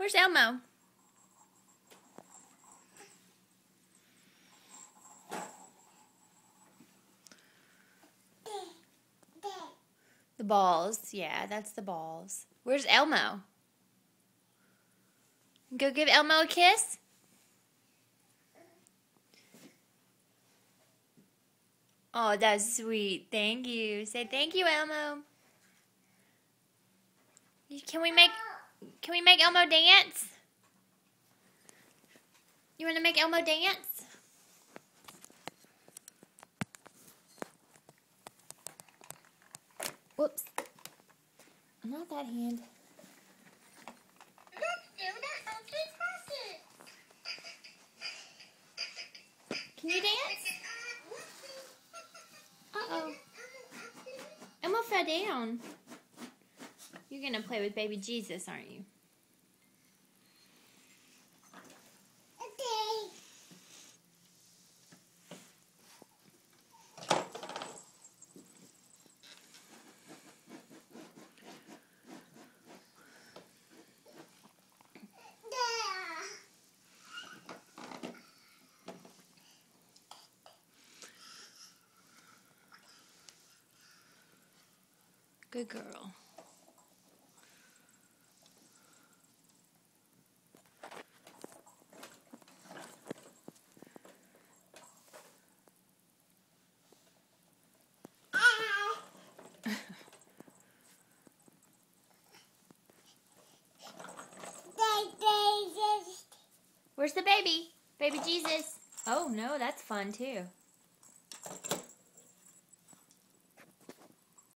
Where's Elmo? The balls. Yeah, that's the balls. Where's Elmo? Go give Elmo a kiss? Oh, that's sweet. Thank you. Say thank you, Elmo. Can we make Elmo dance? You want to make Elmo dance? Whoops. Not that hand. Let's do the hokey pokey. Can you dance? Uh-oh. Elmo fell down. You're going to play with baby Jesus, aren't you? Good girl. Where's the baby? Baby Jesus. Oh, no, that's fun, too.